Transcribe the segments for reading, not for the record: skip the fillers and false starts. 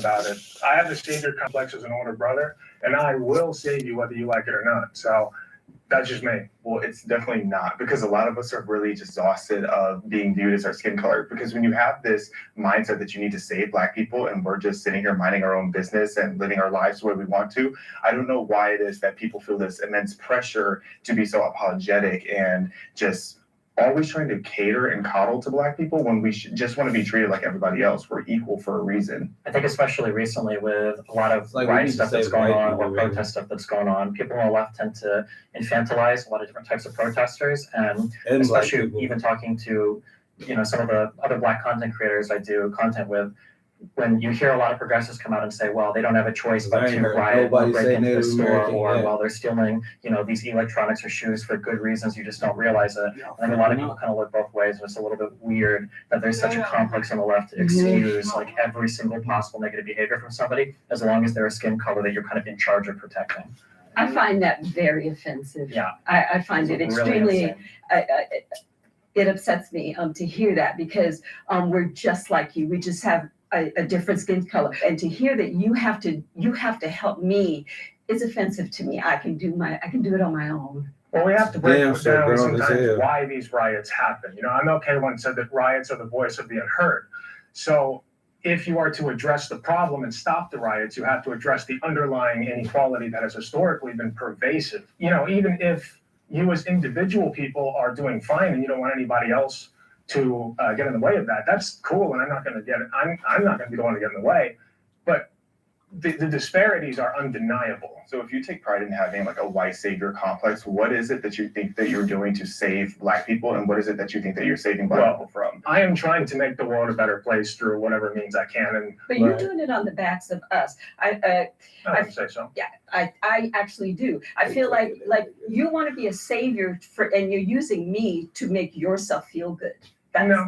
about it. I have the savior complex as an older brother, and I will save you whether you like it or not. So that's just me. Well, it's definitely not, because a lot of us are really exhausted of being viewed as our skin color. Because when you have this mindset that you need to save Black people and we're just sitting here minding our own business and living our lives the way we want to, I don't know why it is that people feel this immense pressure to be so apologetic and just always trying to cater and coddle to Black people when we just want to be treated like everybody else. We're equal for a reason. I think especially recently with a lot of riot stuff that's going on or protest stuff that's going on, people on the left tend to infantilize a lot of different types of protesters, and especially even talking to, some of the other Black content creators I do content with, when you hear a lot of progressives come out and say, well, they don't have a choice but to riot or break into the store, or well, they're stealing, these electronics or shoes for good reasons, you just don't realize it. I think a lot of people kind of look both ways, and it's a little bit weird that there's such a complex on the left to excuse like every single possible negative behavior from somebody, as long as they're a skin color that you're kind of in charge of protecting. I find that very offensive. Yeah. I find it extremely, it upsets me to hear that, because we're just like you. We just have a different skin color, and to hear that you have to help me is offensive to me. I can do it on my own. Well, we have to break down sometimes why these riots happen. MLK once said that riots are the voice of the unheard. So if you are to address the problem and stop the riots, you have to address the underlying inequality that has historically been pervasive. Even if you as individual people are doing fine and you don't want anybody else to get in the way of that, that's cool, and I'm not going to get it. I'm not going to be the one to get in the way, but the disparities are undeniable. So if you take pride in having like a white savior complex, what is it that you think that you're doing to save Black people, and what is it that you think that you're saving Black people from? I am trying to make the world a better place through whatever means I can. But you're doing it on the backs of us. I would say so. Yeah, I actually do. I feel like you want to be a savior and you're using me to make yourself feel good.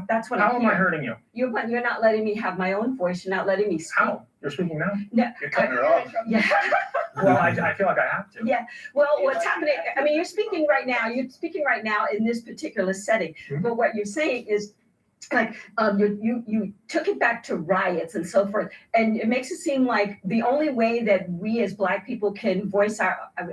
That's what I'm hearing. How am I hurting you? You're not letting me have my own voice. You're not letting me speak. How? You're speaking now? Yeah. You're cutting it off. Yeah. Well, I feel like I have to. Yeah. Well, what's happening, you're speaking right now. You're speaking right now in this particular setting. Mm-hmm. But what you're saying is, you took it back to riots and so forth, and it makes it seem like the only way that we as Black people can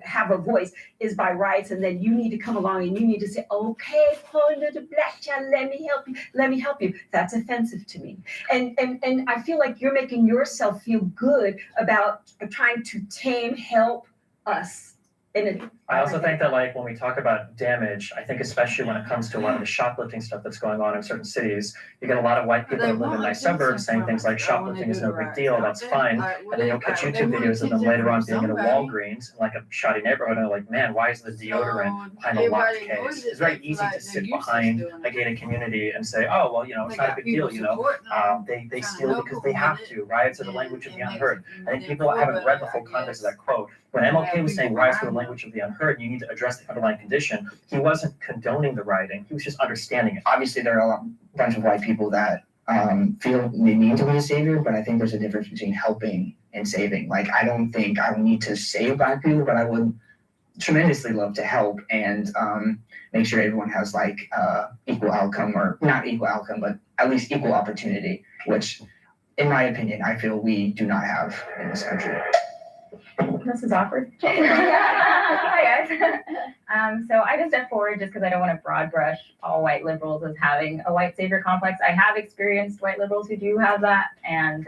have a voice is by riots, and then you need to come along and you need to say, okay, poor little Black child, let me help you. That's offensive to me, and I feel like you're making yourself feel good about trying to help us. I also think that when we talk about damage, I think especially when it comes to a lot of the shoplifting stuff that's going on in certain cities, you get a lot of white people that live in nice suburbs saying things like shoplifting is no big deal, that's fine. And then you'll catch YouTube videos of them later on being in a Walgreens in a shoddy neighborhood, and they're like, man, why is the deodorant behind a locked case? It's very easy to sit behind a gated community and say, oh, well, it's not a big deal, they steal because they have to. Riots are the language of the unheard. I think people haven't read the full context of that quote. When MLK was saying riots are the language of the unheard, you need to address the underlying condition. He wasn't condoning the rioting. He was just understanding it. Obviously, there are a bunch of white people that feel they need to be a savior, but I think there's a difference between helping and saving. I don't think I would need to save Black people, but I would tremendously love to help and make sure everyone has equal outcome, or not equal outcome, but at least equal opportunity, which, in my opinion, I feel we do not have in this country. This is awkward. Hi guys. So I just stepped forward just because I don't want to broad brush all white liberals as having a white savior complex. I have experienced white liberals who do have that, and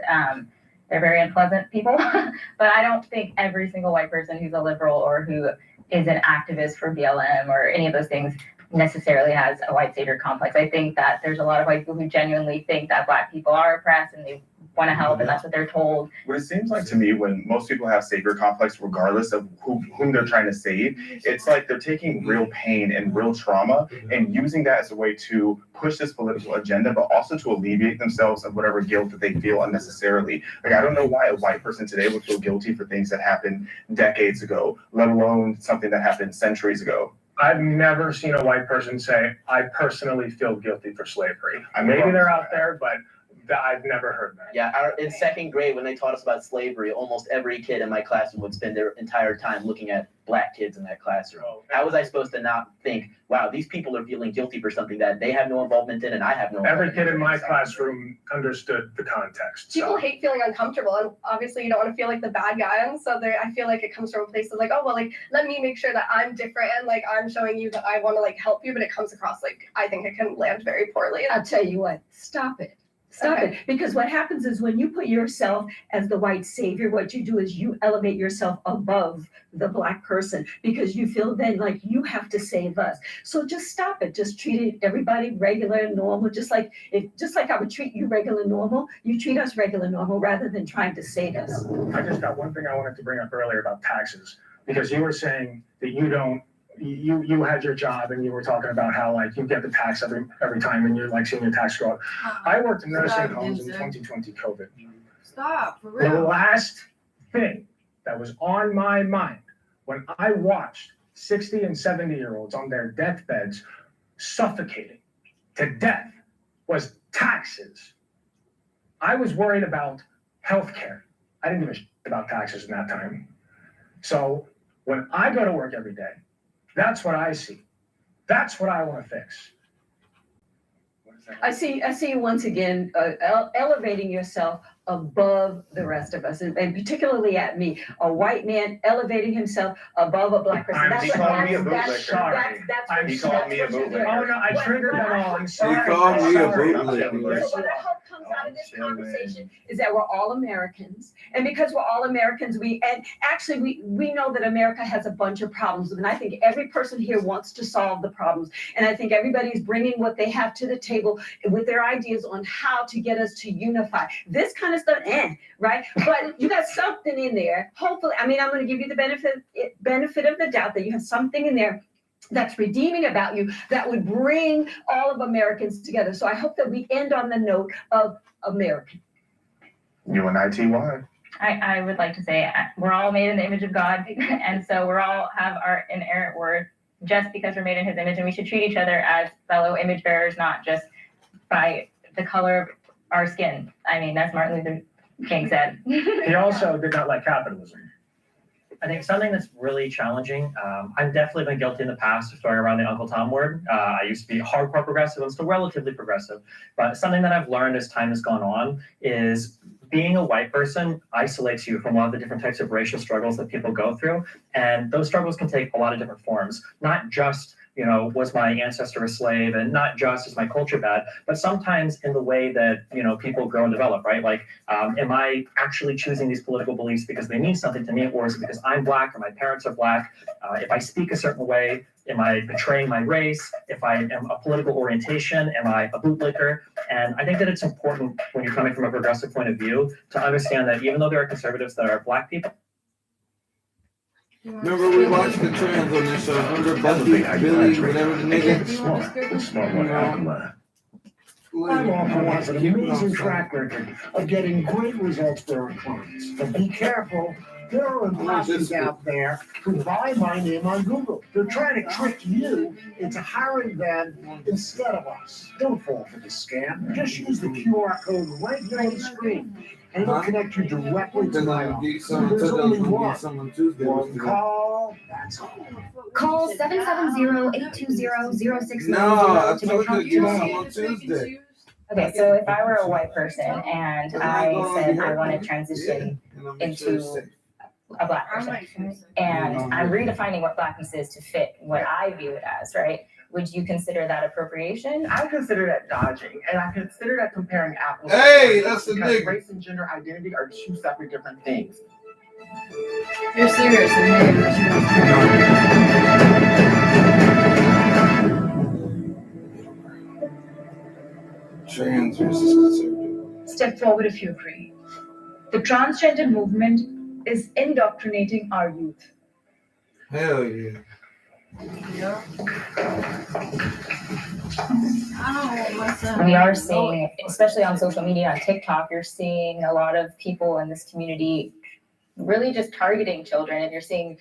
they're very unpleasant people. But I don't think every single white person who's a liberal or who is an activist for BLM or any of those things necessarily has a white savior complex. I think that there's a lot of white people who genuinely think that Black people are oppressed and they want to help, and that's what they're told. What it seems like to me, when most people have savior complex, regardless of whom they're trying to save, it's like they're taking real pain and real trauma and using that as a way to push this political agenda, but also to alleviate themselves of whatever guilt that they feel unnecessarily. I don't know why a white person today would feel guilty for things that happened decades ago, let alone something that happened centuries ago. I've never seen a white person say, I personally feel guilty for slavery. Maybe they're out there, but I've never heard that. Yeah, in second grade, when they taught us about slavery, almost every kid in my classroom would spend their entire time looking at black kids in that classroom. Oh, How was I supposed to not think, wow, these people are feeling guilty for something that they have no involvement in and I have no Every involvement kid in my So- classroom understood the context. People So hate feeling uncomfortable, and obviously you don't want to feel like the bad guy. And so I feel like it comes from a place of like, oh well, like let me make sure that I'm different and like I'm showing you that I want to like help you, but it comes across like I think it can land very poorly. I'll tell you what, stop it. Stop it. Because what happens is when you put yourself as the white savior, what you do is you elevate yourself above the black person because you feel then like you have to save us. So just stop it. Just treat everybody regular and normal. Just like I would treat you regular and normal, you treat us regular and normal rather than trying to save us. I just got one thing I wanted to bring up earlier about taxes, because you were saying that you had your job and you were talking about how like you get the tax every time and you're like seeing your tax go up. I worked in nursing homes in 2020 COVID. Stop, for The real. last thing that was on my mind when I watched 60 and 70-year-olds on their deathbeds suffocating to death was taxes. I was worried about healthcare. I didn't give a shit about taxes in that time. So when I go to work every day, that's what I see. That's what I want to fix. What is that? I see you once again elevating yourself above the rest of us, and particularly at me, a white man elevating himself above a black person. He called me a bootlicker. Sorry. He called me a bootlicker. Oh no, I triggered them all. I'm sorry. called me a Sorry. bootlicker. So what I hope comes out of this chilling. conversation is that we're all Americans, and because we're all Americans, we know that America has a bunch of problems, and I think every person here wants to solve the problems, and I think everybody's bringing what they have to the table with their ideas on how to get us to unify. This kind of stuff, right? But you got something in there. Hopefully, I mean, I'm going to give you the benefit of the doubt that you have something in there that's redeeming about you that would bring all of Americans together. So I hope that we end on the note of American. UNITY. I would like to say we're all made in the image of God, and so we're all have our inerrant worth just because we're made in His image, and we should treat each other as fellow image bearers, not just by the color of our skin. I mean, that's Martin Luther King said. He also did not like capitalism. I think something that's really challenging, I've definitely been guilty in the past of throwing around the Uncle Tom word. I used to be hardcore progressive. I'm still relatively progressive. But something that I've learned as time has gone on is being a white person isolates you from a lot of the different types of racial struggles that people go through. And those struggles can take a lot of different forms, not just was my ancestor a slave, and not just is my culture bad, but sometimes in the way that, people grow and develop, right? Like, am I actually choosing these political beliefs because they mean something to me, or is it because I'm Black or my parents are Black? If I speak a certain way, am I betraying my race? If I am a political orientation, am I a bootlicker? And I think that it's important when you're coming from a progressive point of view to understand that even though there are conservatives that are Black people, Remember we watched the trans on this show. Remember Bucky, Billy, whatever the nigga. Smart one. I'm often has an amazing track record of getting great results for our clients. But be careful, there are imposters out there who buy my name on Google. They're trying to trick you into hiring them instead of us. Don't fall for the scam. Just use the QR code right here on the screen, and it'll connect you directly to my office. There's only one call, that's all. Call 770-820-0690 No, I to told get you help to today. get some on Tuesday. Okay, so if I were a white person and I said I want to transition into a Black person, and I'm redefining what Blackness is to fit what I view it as, right? Would you consider that appropriation? I consider that dodging, and I consider that comparing apples. Hey, that's the because nigga. race and gender identity are two separate different things. You're serious, and Trans versus conservative. Step forward if you agree. The transgender movement is indoctrinating our youth. Hell yeah. We are seeing, especially on social media, on TikTok, you're seeing a lot of people in this community really just targeting children. And you're seeing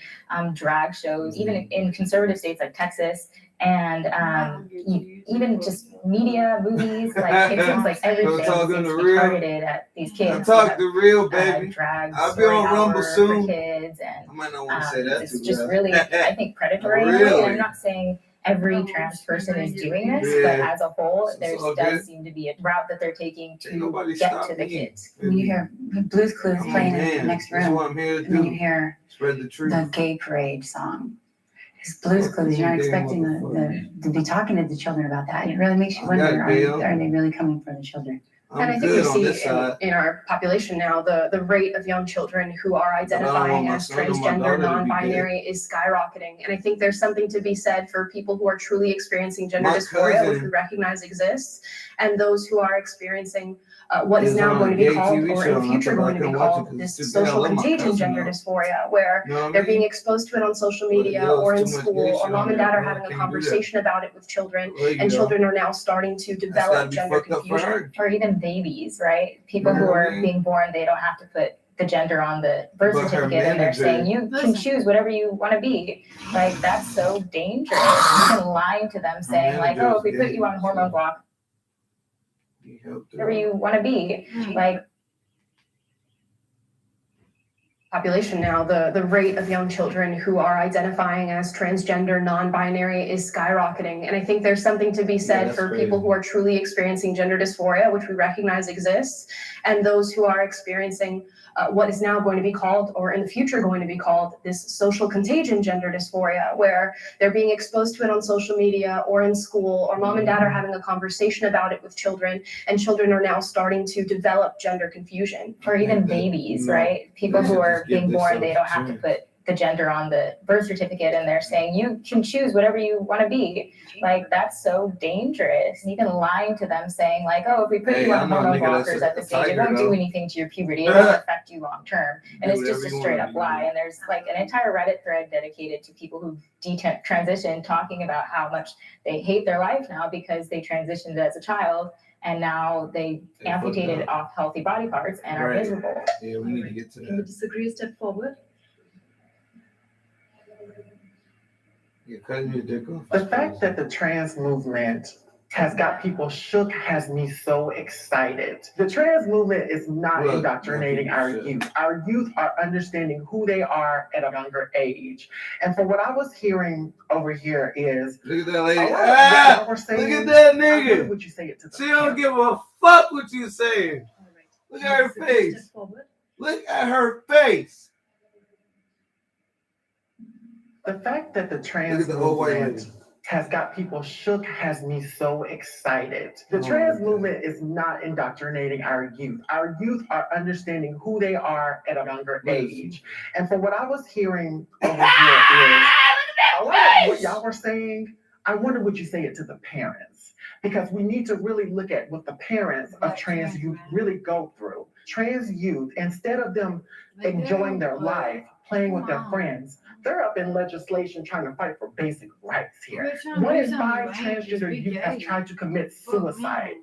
drag shows, even in conservative states like Texas And even just media, movies, like it seems like everything talking seems to to be real. targeted at these kids. I talk the real, baby. Drag I'll be story on Rumble hour soon. for kids, and I might not want to say that it's too just loud. really, I think, predatory. in a way. Really? And I'm not saying every trans person is doing this, but Yeah. as a whole, It's there all does good. seem to be a route that they're taking Ain't to nobody get stop to the me. kids. When you hear Blue's Clues I'm a playing in man. the next That's room, what I'm here to and then you do. hear Spread the truth. the gay parade song. It's Blue's Fuck Clues, you, you're not gay expecting to be talking to the children about that. It really makes you I wonder, got it, Dale. are they really coming for the children? And I I'm think we good on see this side. in our population now, the rate of young children who are want identifying my as son or my transgender, daughter to be non-binary is skyrocketing. And I think there's something to be said for people who are truly experiencing gender My dysphoria, which cousin- we recognize exists, and those who are experiencing what is It's now on going to a be gay called, TV or show, in the and I future thought I going to be couldn't watch it called, 'cause this it's too bad. I social love my contagion cousin, gender though. dysphoria, where You know what I they're mean? being exposed to it on social But, media yo, or it's in too much school, gay or shit mom on and there, dad are bro. I having a can't do that. conversation about it with children, Well, you and know, children are now starting to that's gotta develop be gender fucked up for confusion. her. Or even babies, right? People You know who what I are mean? being born, they don't have to put the gender on the birth But her certificate, and they're manager- saying you can Listen. choose whatever you want to be. Like that's so dangerous. Even lying to them, saying like, manager oh, is if we put gay, you on hormone so- block, He helped her whatever out. you want to be, like Population now, the rate of young children who are identifying as transgender, non-binary is skyrocketing. And I think there's something to be said that's for crazy. people who are truly experiencing gender dysphoria, which we recognize exists, and those who are experiencing what is now going to be called, or in the future going to be called, this social contagion gender dysphoria, where they're being exposed to it on social media or in school, or mom and dad are having a conversation about it with children, and children are now starting to develop gender confusion. or even that, babies, no, right? People they who should are just give being born, themselves they a don't have to chance. put the gender on the birth certificate, and they're saying you can choose whatever you want to be. Like that's so dangerous. And even lying to them, saying like, oh, if we put Hey, you I on know a hormone nigga that's blockers a at this age, it tiger, won't do though. anything to your puberty. It won't affect you long term. And Do it's just whatever a you straight wanna up do. lie. And there's like an entire Reddit thread dedicated to people who transitioned, talking about how much they hate their life now because they transitioned as a child. And now they They fucked amputated up. off healthy body parts and are Right. miserable. Yeah, we need to get to Can we that. disagree a step forward? Yeah, cutting your dick off. The fact that the trans movement has got people shook has me so excited. The trans movement is not Look, indoctrinating young our people should. youth. Our youth are understanding who they are at a younger age. And from what I was hearing over here is, Look at that lady. a lot of what Ah! y'all were Look saying, at that I wonder nigga. what you say it to the She don't parents. give a fuck what you saying. Look at her Step face. forward. Look at her face. The fact that the Look trans at the old white movement lady. has got people shook has me so excited. The Oh, trans okay. movement is not indoctrinating our youth. Our youth are understanding who they are at a younger What is age. And from what I was hearing over here is a lot of what y'all were saying, I wonder would you say it to the parents? Because we need to really look at what the parents of trans youth really go through. Trans youth, instead of them enjoying their life, playing with their friends, they're up in legislation trying to fight for basic rights here. One in five transgender youth have tried to commit suicide.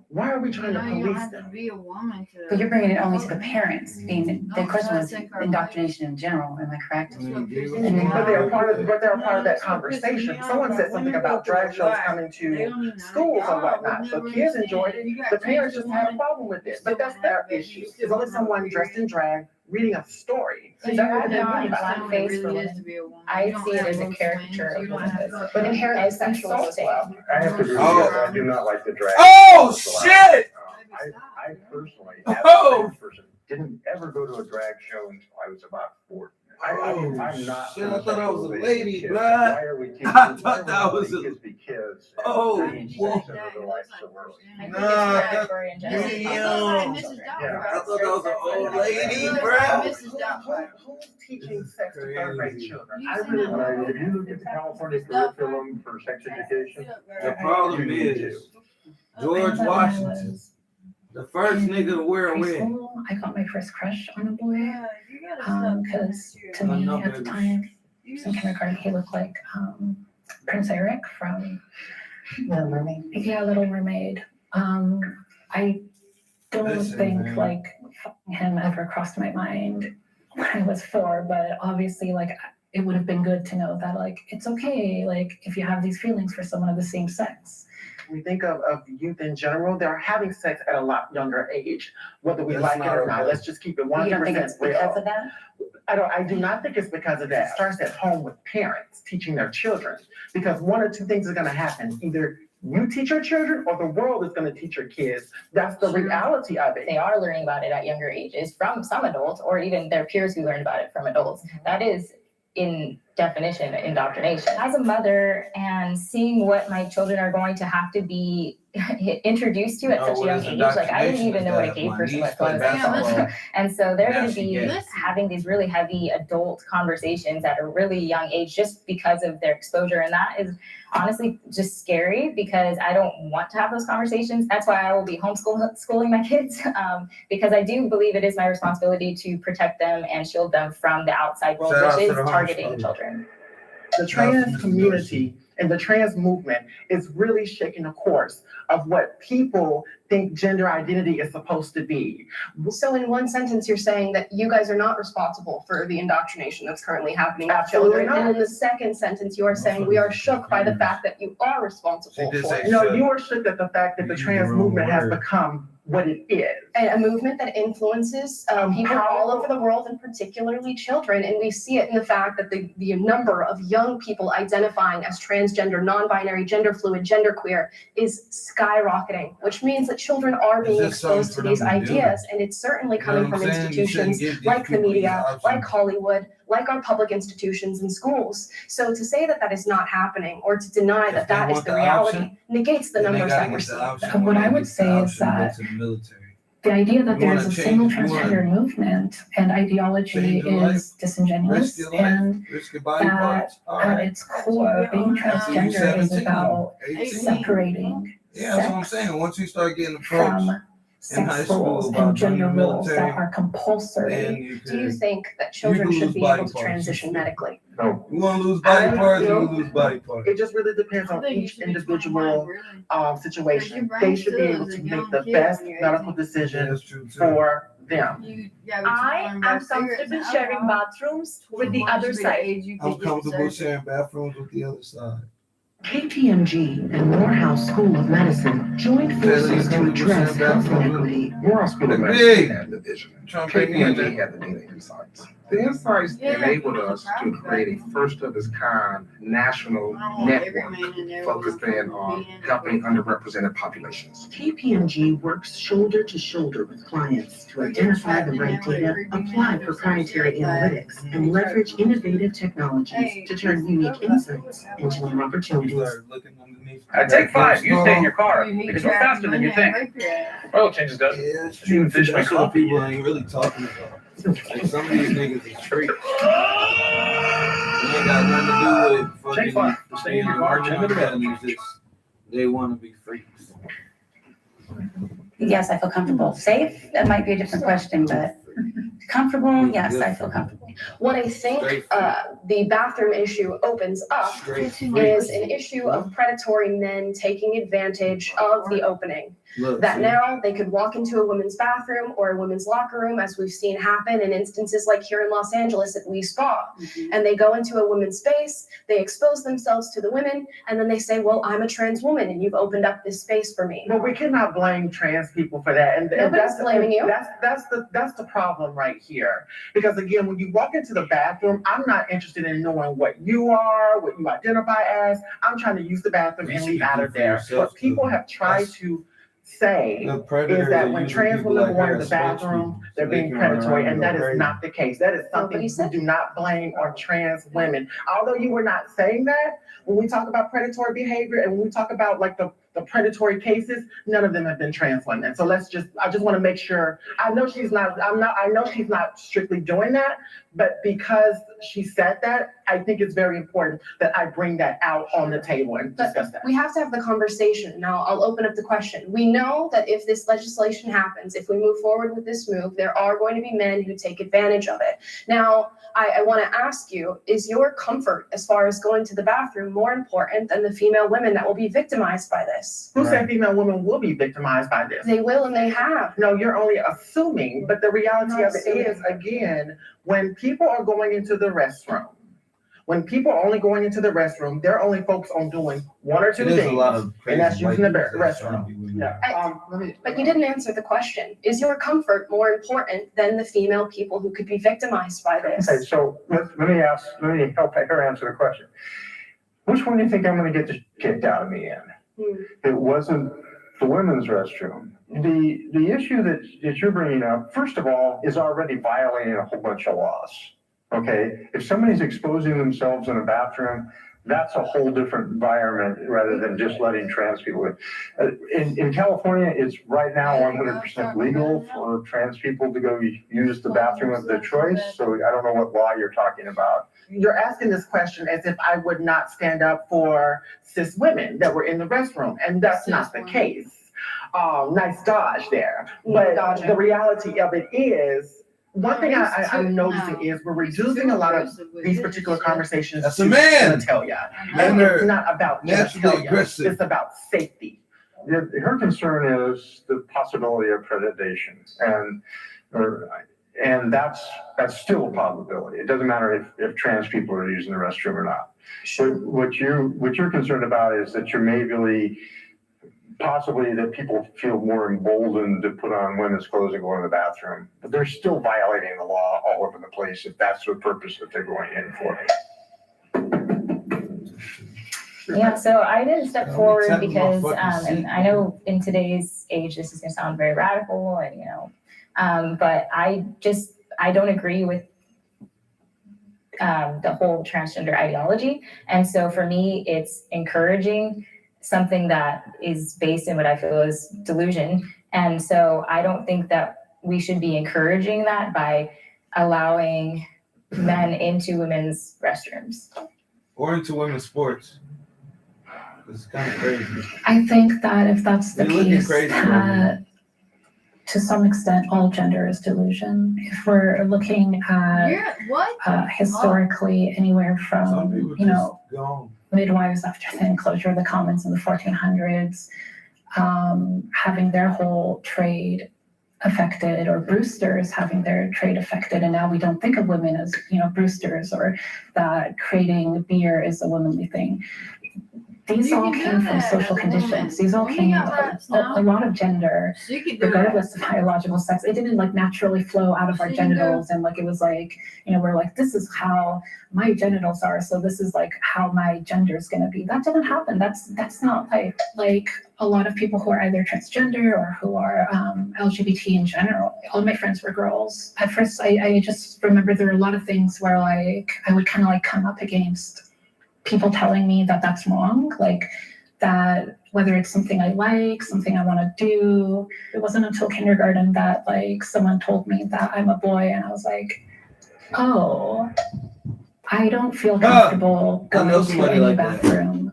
Why are we trying to police them? Be a woman to. But you're bringing it only to the parents. Being the question was indoctrination in general. Am I correct? But they're part of that conversation. Someone said something about drag shows coming to schools or whatnot. So kids enjoyed it. The parents just had a problem with it. But that's their issue. It's only someone dressed in drag reading a story. So Is you that what have they're on doing? blackface for women. I see it as a caricature of womanhood, but inherently sexual as well. I have to agree with Oh. you. I do not like the drag. Oh, shit! I personally, as a Oh. trans person, didn't ever go to a drag show until I was about 40. I'm not. Shit, I thought I was a homosexual lady, kids. bruh. Why are we teaching? I why thought are that we was letting a- kids be kids? and Oh, teach whoa. sex into their life so early? I think Nah, it's predatory in general. you to young. talk about Mrs. children. Yeah. I thought that was an old lady, bruh. Who's teaching sex to third grade children? I You really see But want to if you look at the California curriculum for sex education, The problem you need is to. George Washington, the first nigga to wear a wig. Preschool, I got my first crush on a boy. You gotta Because to I me know, at the baby. time, in kindergarten, he looked like Prince Eric from Little Mermaid. Yeah, Little Mermaid. I don't Listen, think man. like fucking him ever crossed my mind when I was 4, but obviously like it would have been good to know that like, it's okay, like, if you have these feelings for someone of the same sex. We think of youth in general, they're having sex at a lot younger age, whether we That's like it not or not. okay. Let's just keep it You 100% don't think it's because real. of that? I do not think it's because of that. It starts at home with parents teaching their children. Because one or two things are gonna happen. Either you teach your children or the world is gonna teach your kids. That's the reality of it. They are learning about it at younger ages from some adults or even their peers who learned about it from adults. That is in definition indoctrination. As a mother and seeing what my children are going to have to be introduced to at No, such a what young is age, like I didn't even know what a indoctrination? gay My person niece was when I was played in college. basketball. And so they're Now gonna she be gay. having these really heavy adult conversations at a really young age just because of their exposure. And that is honestly just scary because I don't want to have those conversations. That's why I will be homeschooling my kids because I do believe it is my responsibility to protect them and shield them from the outside world, Shout out which to is the targeting homeschooler. children. The trans community and the trans movement is really shaking the course of what people think gender identity is supposed to be. So in one sentence, you're saying that you guys are not responsible for the indoctrination that's currently happening with Absolutely children. And not. in the second sentence, you are saying we are shook by the fact that you are responsible She did for say it. No, you are shook at the fact that the You trans used the wrong movement has word. become what it is. A movement that influences people all over the world, and particularly children. And we see it in the fact that the number of young people identifying as transgender, non-binary, gender fluid, genderqueer is skyrocketing, which means that children are It's being just something exposed to for these them to do. ideas. And it's certainly You know coming what from I'm saying? You shouldn't institutions give these like the people these media, options. like Hollywood, like our public institutions and schools. So to say that that is not happening or to deny If that they that is want the the reality option, negates the then they numbers gotta that we're get the seeing. option. And what When I they would get the say is option, go that to the military. the idea that You there wanna is a change- single you wanna transgender movement and ideology change your life, is disingenuous, Risk your and life, risk your body that parts. All at right. its core, being After you transgender is 17, about 18. separating Yeah, that's what I'm sex saying. Once you start getting approached from in high sex school roles about and gender joining the roles that military, are compulsory. then you Do you could, think that children lose should be body able to parts. transition medically? No. you wanna lose body I parts, feel- you lose body parts. It just really depends on each individual situation. Your They brain should be still able is to a make young the kid best when you're medical 18. decision That's true too. for them. I am comfortable sharing bathrooms with the other side. I'm comfortable sharing bathrooms with the other side. KPMG and Morehouse School of Medicine joined forces to address health inequity. Morehouse School of Hey, Medicine big. had the vision. Trying to pay me in KPMG had the data insights. The insights enabled us to create a first of its kind national network focused in on helping underrepresented populations. KPMG works shoulder to shoulder with clients to identify the right data, apply proprietary analytics, and leverage innovative technologies to turn unique insights into new opportunities. Start looking underneath. Take 5, you stay in your car, because we're faster than you think. Oil changes does. Yeah, that's Even true. fish my That's what coffee. people ain't really talking about. Like some of these niggas is freaks. It ain't got nothing to do with fucking. Take 5, stay in your car, being chin to the around middle. felonies. It's- They wanna be freaks. Yes, I feel comfortable. Safe, that might be a different question, but comfortable, yes, I feel comfortable. What I think the bathroom issue opens up Straight is freaks. an issue of predatory men taking advantage of the opening. Look, That see, now they could walk into a women's bathroom or a women's locker room, as we've seen happen in instances like here in Los Angeles at Lee Spa. And they go into a women's space, they expose themselves to the women, and then they say, well, I'm a trans woman and you've opened up this space for me. But we cannot blame trans people for that. And Nobody's that's blaming you. That's the problem right here. Because again, when you walk into the bathroom, I'm not interested in knowing what you are, what you identify as. I'm trying to use the bathroom and leave out of there. What people have tried to say the predators is that are when using trans people women like go her into the as bathroom, spokespeople, they're so they being can run predatory, around and that and go is crazy. not the case. That is something we do not blame on trans women. Although you were not saying that, when we talk about predatory behavior and when we talk about like the predatory cases, none of them have been trans women. So I just want to make sure, I know she's not strictly doing that, but because she said that, I think it's very important that I bring that out on the table and discuss that. We have to have the conversation. Now, I'll open up the question. We know that if this legislation happens, if we move forward with this move, there are going to be men who take advantage of it. Now, I want to ask you, is your comfort as far as going to the bathroom more important than the female women that will be victimized by this? Who said female women will be victimized by this? They will and they have. No, you're only assuming, but the reality Not of it is, assuming. again, when people are going into the restroom, When people are only going into the restroom, they're only focused on doing one or two There's a things, lot of and that's crazy white using the people that shouldn't restroom. be with Yeah. But you didn't answer the question. Is your comfort more important than the female people who could be victimized by this? Okay, so let me help her answer the question. Which one do you think I'm gonna get kicked out of me in? It wasn't the women's restroom. The issue that you're bringing up, first of all, is already violating a whole bunch of laws. Okay, if somebody's exposing themselves in a bathroom, that's a whole different environment rather than just letting trans people in. In California, it's right now 100% legal for trans people to go use the bathroom of their choice. So I don't know what law you're talking about. You're asking this question as if I would not stand up for cis women that were in the restroom, and that's not the case. Nice dodge there. But the reality of it is, one thing I'm noticing is we're reducing a lot of these particular conversations That's to a man. genitalia. Men And it's are not about naturally genitalia, aggressive. it's about safety. Her concern is the possibility of predation, and that's still a possibility. It doesn't matter if trans people are using the restroom or not. So what you're concerned about is that you're maybe possibly that people feel more emboldened to put on women's clothes and go in the bathroom, but they're still violating the law all over the place if that's the purpose that they're going in for. Yeah, so I didn't step forward because, and I know in today's age, this is gonna sound very radical and, but I don't agree with the whole transgender ideology. And so for me, it's encouraging something that is based in what I feel is delusion. And so I don't think that we should be encouraging that by allowing men into women's restrooms. Or into women's sports. It's kind of crazy. I think that if that's the You're looking case, crazy, that to some extent, all gender is delusion. If we're looking at historically anywhere Some from, people gone. midwives after the enclosure of the commons in the 1400s, having their whole trade affected, or Brewsters having their trade affected, and now we don't think of women as, Brewsters, or that creating beer is a womanly thing. These all came from social conditions. These all came, a lot of gender, regardless of biological sex. It didn't naturally flow out of our genitals, and it was we're this is how my genitals are, so this is how my gender is gonna be. That didn't happen. That's not like a lot of people who are either transgender or who are LGBT in general. All my friends were girls. At first, I just remember there were a lot of things where I would kind of come up against people telling me that that's wrong, that whether it's something I like, something I want to do. It wasn't until kindergarten that someone told me that I'm a boy, and I was like, oh, I don't feel comfortable going to any bathroom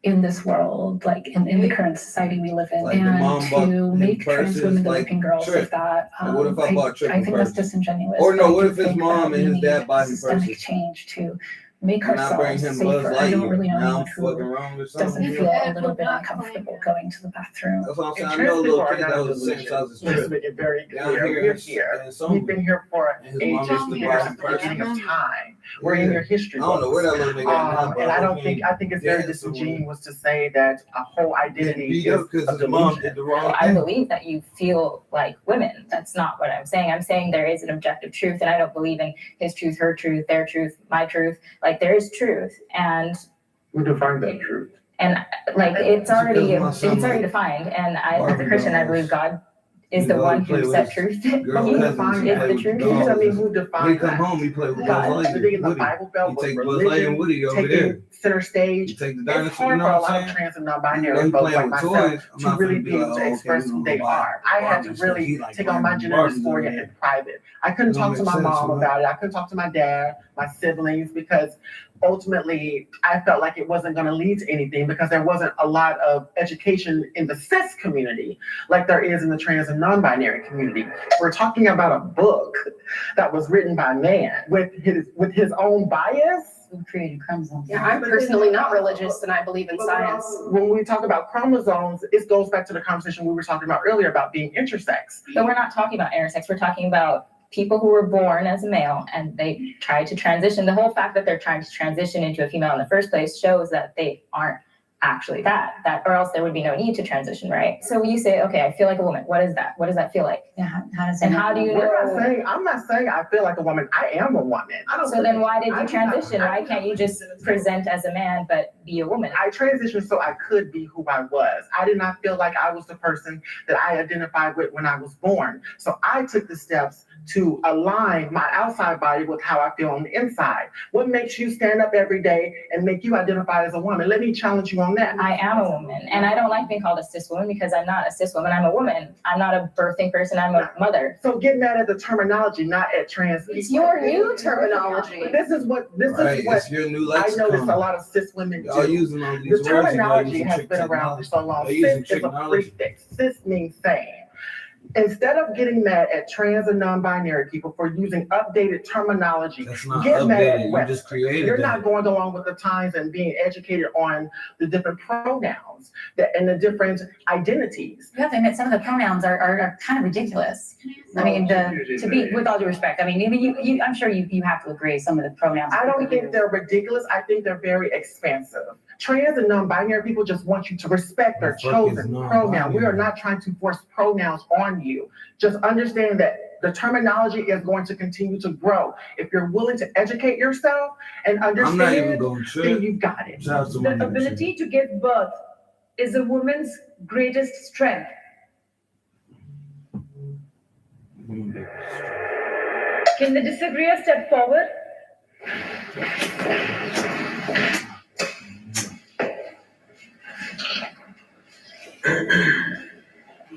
in this world, in the current society we live in, and to make trans women the working girls of that. What if I bought I triple think that's purses? disingenuous. Or no, but I what do if his think mom that and his we dad need buy him systemic purses? change to make And I bring ourselves him Buzz safer. I don't Lightyear. really know Now I'm anyone fucking who wrong with doesn't something. feel a little bit uncomfortable going to the bathroom. That's what I'm saying. I And know a trans little people are kid that not was the same delusion. size as Let's Trip. make it very Down clear. here, We're and here. some- We've been here for and his ages mom used to and buy years him since the beginning of purses. time. We're in your history I don't know books. where that little nigga at now, but And I think it's very Yeah, so disingenuous to say that a whole identity beat is up because a his mom delusion. did the wrong I thing. believe that you feel like women. That's not what I'm saying. I'm saying there is an objective truth, and I don't believe in his truth, her truth, their truth, my truth. There is truth, and Who defined that truth? it's already defined. And as a Christian, I believe God is the one who set truth. He is the truth. Can you tell me who When he defined come that? home, he play with Buzz God. The thing Lightyear. is, the Woody. Bible Belt He was take Buzz Lightyear and religion Woody over there. taking center stage. You take the It's dinosaur, hard you for know a what lot I'm of saying? trans and You know, non-binary he folks playing like with myself toys. I'm to not really finna be be able like, to oh, express okay, who we they gonna buy are. I had to Barbies, really he like take on my gender Barbies over dysphoria there. in private. I couldn't Don't talk to make my sense, mom man. about it. I couldn't talk to my dad, my siblings, because ultimately I felt like it wasn't going to lead to anything because there wasn't a lot of education in the cis community like there is in the trans and non-binary community. We're talking about a book that was written by man with his own bias. Who created chromosomes? Yeah, I'm personally not religious and I believe in science. When we talk about chromosomes, it goes back to the conversation we were talking about earlier about being intersex. But we're not talking about intersex. We're talking about people who were born as a male and they try to transition. The whole fact that they're trying to transition into a female in the first place shows that they aren't actually that, or else there would be no need to transition, right? So when you say, okay, I feel like a woman, what is that? What does that feel like? Yeah, how does And how do you know? I'm not saying I feel like a woman. I am a woman. So then why did you transition? Why can't you just present as a man but be a woman? I transitioned so I could be who I was. I did not feel like I was the person that I identified with when I was born. So I took the steps to align my outside body with how I feel on the inside. What makes you stand up every day and make you identify as a woman? Let me challenge you on that. I am a woman, and I don't like being called a cis woman because I'm not a cis woman. I'm a woman. I'm not a birthing person. I'm a mother. So get mad at the terminology, not at trans people. It's your new terminology. This is what It's your new I lexicon. noticed a lot of cis women do. Y'all using all these The words and y'all terminology using has trick been around for so long. They're using Cis is a technology. prefix. Cis means same. Instead of getting mad at trans and non-binary people for using updated terminology, That's not get mad updated. at You West. just created You're that. not going along with the times and being educated on the different pronouns and the different identities. You have to admit, some of the pronouns are kind of ridiculous. I mean, to be, with all due respect, I mean, even you, I'm sure you have to agree, some of the pronouns. I don't think they're ridiculous. I think they're very expansive. Trans and non-binary people just want you to respect their chosen pronoun. We are not trying to force pronouns on you. Just understand that the terminology is going to continue to grow. If you're willing to educate yourself and understand, I'm not even going to then you got it. The ability to give birth is a woman's greatest strength. Can they disagree or step forward?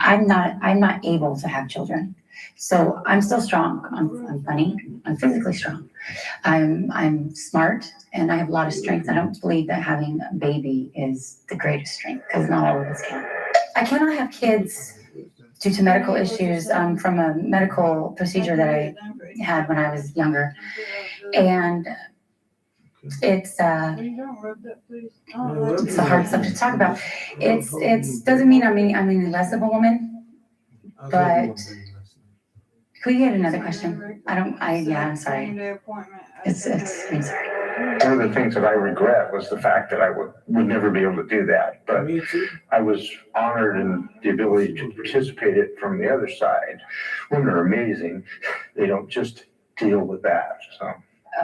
I'm not able to have children. So I'm still strong. I'm funny. I'm physically strong. I'm smart and I have a lot of strength. I don't believe that having a baby is the greatest strength because not all of us can. I cannot have kids due to medical issues from a medical procedure that I had when I was younger. And it's a hard subject to talk about. It's doesn't mean I'm any less of a woman, but could we get another question? I'm sorry. I'm sorry. One of the things that I regret was the fact that I would never be able to do that. But I was honored in the ability to participate it from the other side. Women are amazing. They don't just deal with that. So.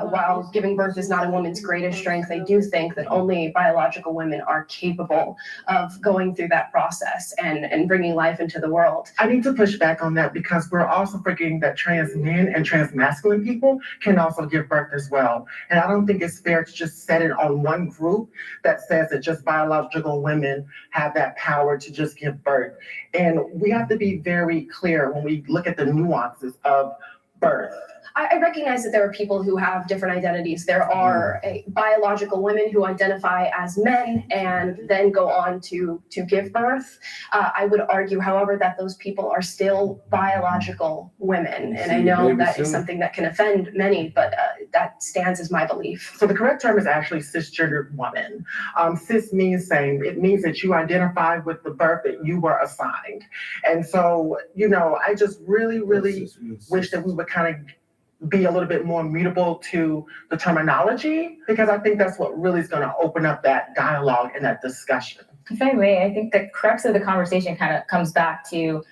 While giving birth is not a woman's greatest strength, I do think that only biological women are capable of going through that process and bringing life into the world. I need to push back on that because we're also forgetting that trans men and trans masculine people can also give birth as well. And I don't think it's fair to just set it on one group that says that just biological women have that power to just give birth. And we have to be very clear when we look at the nuances of birth. I recognize that there are people who have different identities. There are biological women who identify as men and then go on to give birth. I would argue, however, that those people are still biological women. And I know that is something that can offend many, but that stands as my belief. So the correct term is actually cisgendered woman. Cis means same. It means that you identify with the birth that you were assigned. And so, I just really, really wish that we would kind of be a little bit more mutable to the terminology, because I think that's what really is going to open up that dialogue and that discussion. If I may, I think the crux of the conversation kind of comes back to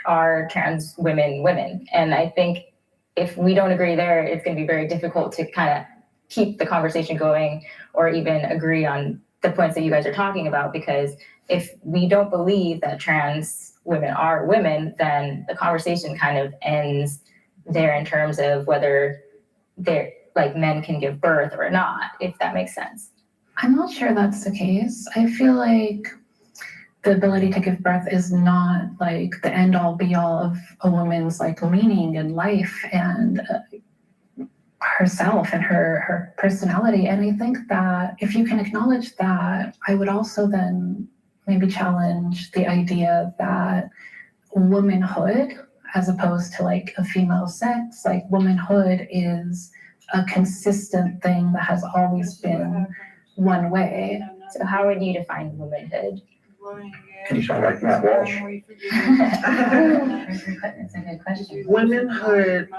are trans women. And I think if we don't agree there, it's going to be very difficult to kind of keep the conversation going or even agree on the points that you guys are talking about, because if we don't believe that trans women are women, then the conversation kind of ends there in terms of whether they're like men can give birth or not, if that makes sense. I'm not sure that's the case. I feel like the ability to give birth is not like the end all be all of a woman's like meaning in life and herself and her personality. And I think that if you can acknowledge that, I would also then maybe challenge the idea that womanhood, as opposed to like a female sex, like womanhood is a consistent thing that has always been one way. So how would you define womanhood? You sound like Matt Walsh. It's a good question. Womanhood,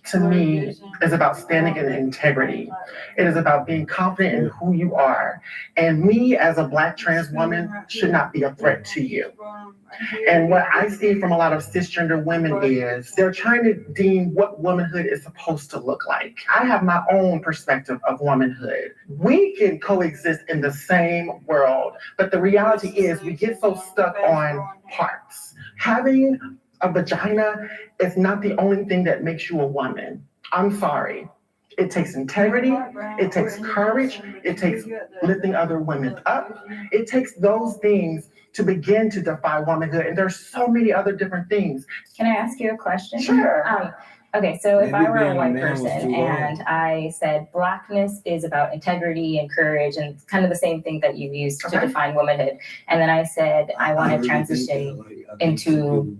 to me, is about standing in integrity. It is about being confident in who you are. And me, as a Black trans woman, should not be a threat to you. And what I see from a lot of cisgender women is they're trying to deem what womanhood is supposed to look like. I have my own perspective of womanhood. We can coexist in the same world, but the reality is we get so stuck on parts. Having a vagina is not the only thing that makes you a woman. I'm sorry. It takes integrity, it takes courage, it takes lifting other women up. It takes those things to begin to define womanhood. And there's so many other different things. Can I ask you a question? Sure. Okay, so if I Maybe were a being a white man was person too long. and I said Blackness is about integrity and courage and it's kind of the same thing that you used to define womanhood, and then I said I want to transition into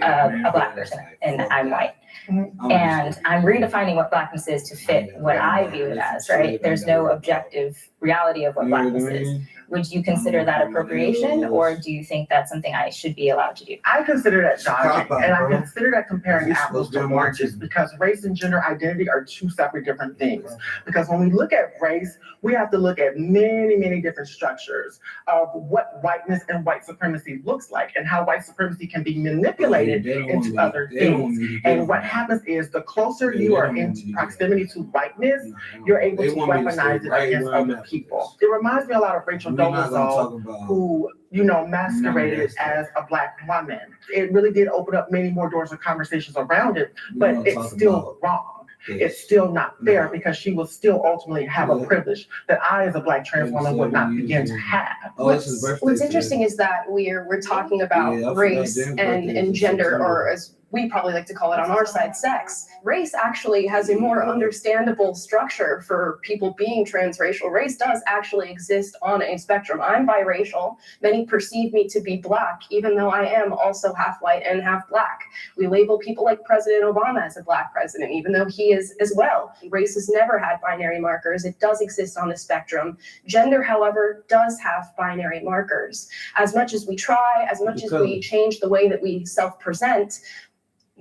a Black person and I'm white. And I'm redefining what Blackness is to fit what I view it as, right? There's no objective reality of what Blackness is. Would you consider that appropriation, or do you think that's something I should be allowed to do? I consider that dodging, and I consider that comparing apples to oranges, because race and gender identity are two separate different things. Because when we look at race, we have to look at many, many different structures of what whiteness and white supremacy looks like, and how white supremacy can be manipulated into other things. And what happens is the closer you are in proximity to whiteness, you're able to weaponize it against other people. It reminds me a lot of Rachel Dolezal, who, you know, masqueraded as a Black woman. It really did open up many more doors of conversations around it, but it's still wrong. It's still not fair, because she will still ultimately have a privilege that I, as a Black trans woman, would not begin to have. What's interesting is that we're talking about race and gender, or as we probably like to call it on our side, sex. Race actually has a more understandable structure for people being transracial. Race does actually exist on a spectrum. I'm biracial. Many perceive me to be Black, even though I am also half white and half Black. We label people like President Obama as a Black president, even though he is as well. Race has never had binary markers. It does exist on a spectrum. Gender, however, does have binary markers. As much as we try, as much as we change the way that we self-present,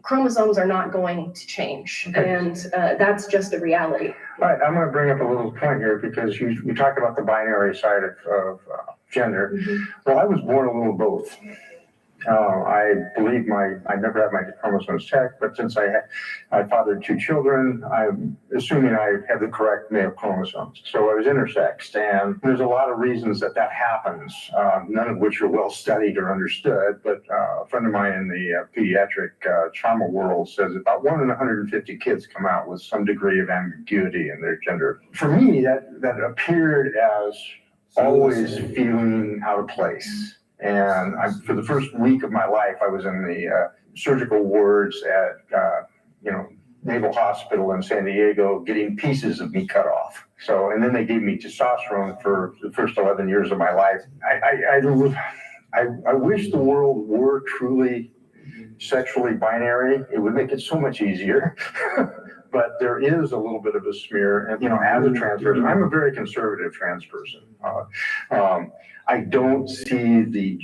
chromosomes are not going to change, and that's just a reality. All right, I'm going to bring up a little point here, because you talked about the binary side of gender. Well, I was born a little both. I believe I never had my chromosomes checked, but since I fathered two children, I'm assuming I have the correct male chromosomes. So I was intersexed, and there's a lot of reasons that happens, none of which are well studied or understood. But a friend of mine in the pediatric trauma world says about 1 in 150 kids come out with some degree of ambiguity in their gender. For me, that appeared as always feeling out of place. And for the first week of my life, I was in the surgical wards at, Naval Hospital in San Diego, getting pieces of me cut off. And then they gave me testosterone for the first 11 years of my life. I wish the world were truly sexually binary. It would make it so much easier. But there is a little bit of a smear. And, as a trans person, I'm a very conservative trans person. I don't see the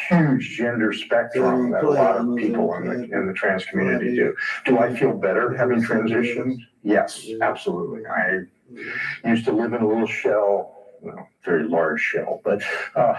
huge gender spectrum that a lot of people in the trans community do. Do I feel better having transitioned? Yes, absolutely. I used to live in a little shell, very large shell, but, now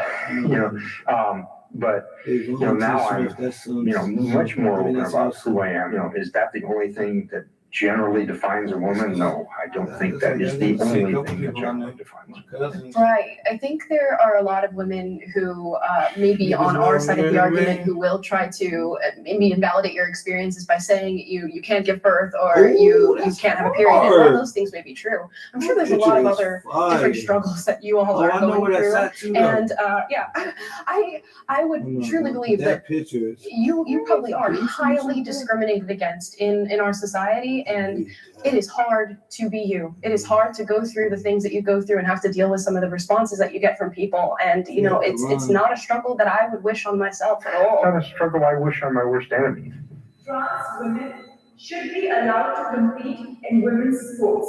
I'm, much more open about who I am. Is that the only thing that generally defines a woman? No, I don't think that is the only thing that generally defines a woman. Right. I think there are a lot of women who may be on our side of the argument who will try to maybe invalidate your experiences by saying you can't give birth, or you can't have a period. And all those things may be true. I'm sure there's a lot of other different struggles that you all are going through. And I would truly believe that you probably are highly discriminated against in our society. And it is hard to be you. It is hard to go through the things that you go through and have to deal with some of the responses that you get from people. And it's not a struggle that I would wish on myself at all. It's not a struggle I wish on my worst enemy. Trans women should be allowed to compete in women's sports.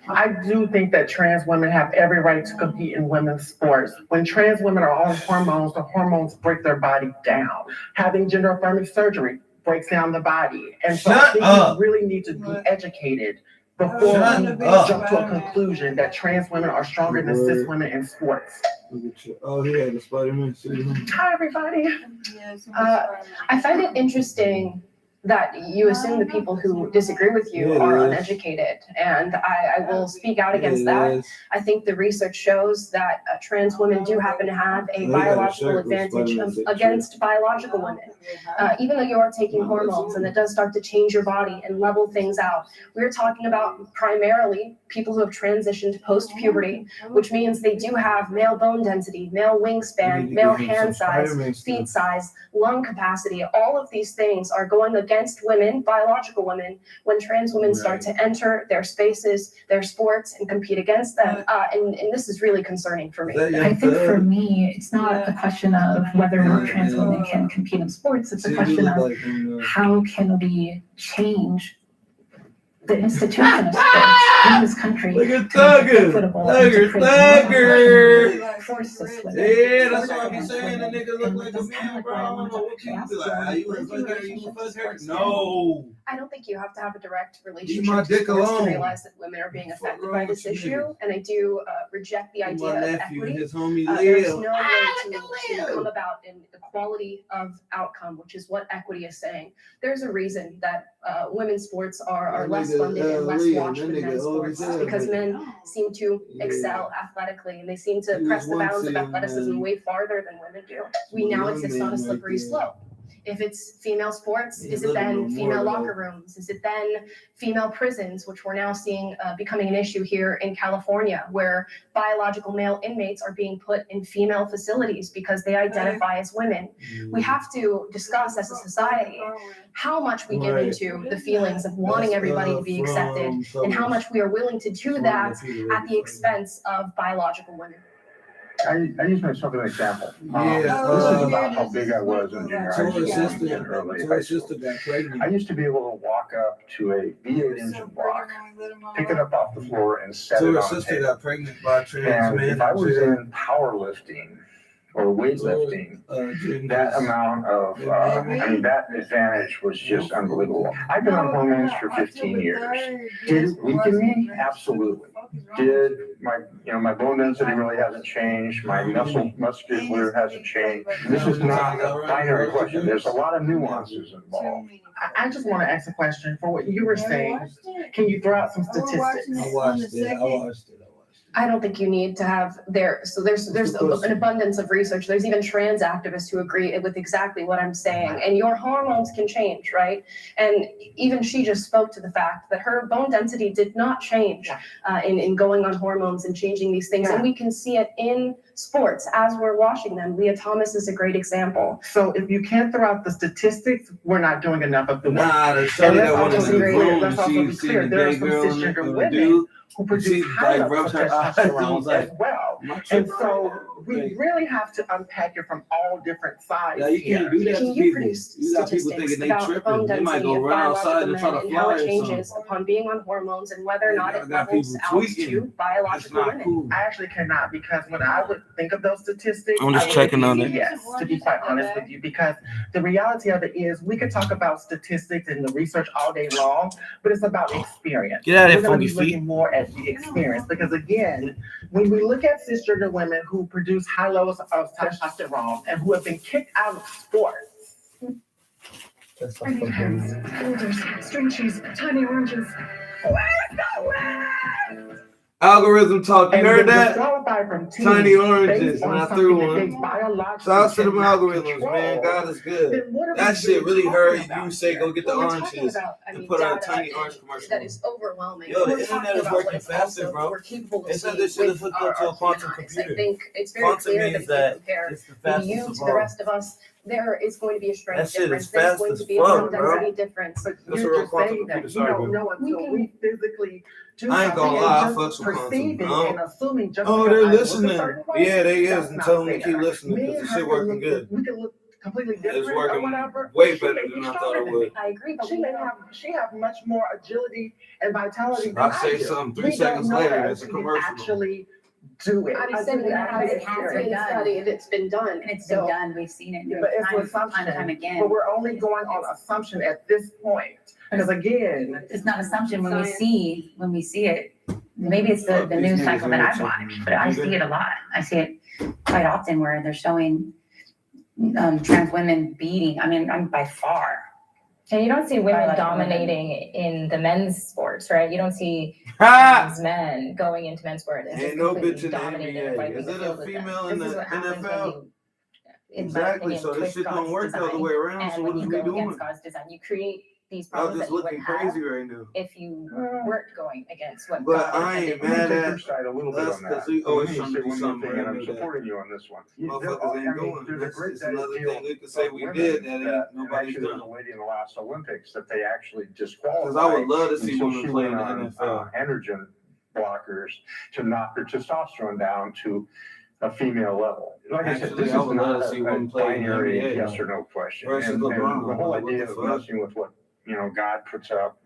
I do think that trans women have every right to compete in women's sports. When trans women are on hormones, the hormones break their body down. Having gender affirming surgery breaks down the body. And so I think we really need to be educated before we jump to a conclusion that trans women are stronger than cis women in sports. Oh, yeah, the Spider-Man. Hi, everybody. I find it interesting that you assume the people who disagree with you are uneducated, and I will speak out against that. I think the research shows that trans women do happen to have a biological advantage against biological women. Even though you are taking hormones, and it does start to change your body and level things out. We're talking about primarily people who have transitioned post-puberty, which means they do have male bone density, male wingspan, male hand size, feet size, lung capacity. All of these things are going against women, biological women, when trans women start to enter their spaces, their sports, and compete against them. And this is really concerning for me. I think for me, it's not a question of whether or not trans women can compete in sports. It's a question of how can we change the institution of sports in this country. Look at Thugger! Thugger! Force this women. Yeah, that's what I be saying. The nigga look like a man, bro. I don't know what you be like. Are you a fuck her? You a fuck her? No. I don't think you have to have a direct Leave relationship my to dick sports to alone. realize that women are being affected by wrong this with you issue, and I do reject the idea My of nephew and equity. his homie There's Leo. no way to come about an equality of outcome, which is what equity is saying. There's a reason that women's sports are That less nigga, funded and less Leo, watched that than nigga men's old as sports. hell, Because nigga. men seem to excel athletically, and they seem to He press just the wants bounds of to, athleticism man. way farther than women do. We now Young exist on a man slippery right there. slope. If it's female sports, He is it living no then more, female though. locker rooms? Is it then female prisons, which we're now seeing becoming an issue here in California, where biological male inmates are being put in female facilities because they identify as women? We have to discuss as a society how much we give Right. into the feelings of wanting everybody to be accepted, and how much we are willing to do that at the expense of biological women. I use myself as an example. Yeah, This is about how big I was in junior So high her school sister, and early so high her school. sister got pregnant. I used to be able to walk up to a V8 engine block, pick it up off the floor and set So it her on a sister table. got pregnant by a trans And man. if I was in powerlifting or weightlifting, that amount of, that advantage was just unbelievable. I've been on hormones for 15 years. Did it weaken me? Absolutely. Did my bone density really hasn't changed. My muscular hasn't changed. This is not a binary question. There's a lot of nuances involved. I just want to ask a question for what you were saying. Can you throw out some statistics? I watched it. I don't think you need to have there's an abundance of research. There's even trans activists who agree with exactly what I'm saying. And your hormones can change, right? And even she just spoke to the fact that her bone density did not change in going on hormones and changing these things. And we can see it in sports as we're watching them. Leah Thomas is a great example. So if you can't throw out the statistics, we're not doing enough of the work. Nah, the And shorty let's that wanted also to be go clear, home let's to also be see clear, the there are gay some girl and cisgender the women dude. who She produce high like levels rubbed of her eyes and testosterone was like, as well. "My And chick so broke." we really have to unpack it from all different sides Yeah, you can't do that Can to you people. produce You got people statistics thinking they about the bone tripping. They might density go of run outside biological and try men to and how fly it or changes something. upon being on hormones and whether or not I it got levels people out tweaking. to biological not women? cool. I actually cannot, because when I would think of those statistics, I'm just I would checking think on it. yes, to be quite honest with you, because the reality of it is we could talk about statistics and the research all day long, but it's about experience. Get out of We're there, gonna be funky feet. looking more at the experience, because again, when we look at cisgender women who produce high levels of testosterone and who have been kicked out of sports. Pretty pants, boulders, string cheese, tiny oranges. Algorithm talk. You And heard been that? disqualified from teams Tiny oranges, based and on I threw something that they one. biologically Shout out to them cannot algorithms, control, man. God is good. then what are That we shit really talking hurt. about You say here? go get the Well, we're talking oranges about, and put out a tiny data orange commercial. that is overwhelming. Yo, the We're internet talking is about working what it's faster, also bro. we're capable They of said seeing this shit is with hooked our up to a human quantum eyes. computer. I think it's very Quantum clear that means if you that compare it's the you fastest to of the all. rest of us, there is going to be a That strength shit difference. is There's fast going as to be a fuck, bone bro. density difference. But That's you're a real just quantum saying that computer. you Sorry, don't boo. know until we physically do I ain't something gonna lie, I and fucks just with quantum. perceiving Oh. and assuming just Oh, because they're I look a listening. certain way, Yeah, they is, that's and not tell them to fair. keep listening Me because and the her shit can working look, good. we can look completely different or working whatever. way she better may be than I thought stronger it than would. me. I agree, but She may have, she have much more agility and vitality than I I say do. something 3 We don't seconds know later, that it's a until we commercial. actually do it. I said Until we that have it has been done. studied, it's been done. And it's been So- done, we've seen it But it's an time and assumption, time again. but we're only going on assumption at this point. Because again, It's not assumption when we see it. Maybe it's the Fuck these news niggas cycle that I irritating watch, me. but I see it a lot. I see it quite often where they're showing trans women beating. I mean, I'm by far. And you don't see women Like dominating in the men's sports, right? You don't see Ha! trans men going into men's sports and just Ain't no completely bitch in the dominating and NBA. wiping Is the it a field with them. female in This is the what happens when NFL? you, in my Exactly, opinion, so this twist shit don't God's work the other design, way around, and so when what is you we go doing? against God's design, you create these I was problems just that you looking wouldn't have crazy right now. if you weren't going against what But God I ain't intended. mad Let me take at your side a little bit us on that. because we Let always me trying say to do one more something thing, and I'm random that supporting you on this one. motherfuckers ain't doing. There's a This great is another deal thing we could say of we women did that and ain't nobody's actually, there was done. a lady in the last Olympics that they actually disqualified. Because I would love to and see so women she play in went the on, NFL. androgen blockers to knock her testosterone down to a female level. Like I said, Actually, this I is would love not to see a women play in the binary NBA, yes or no question. versus And LeBron. the whole Like, what idea the of fuck? messing with what, God puts up.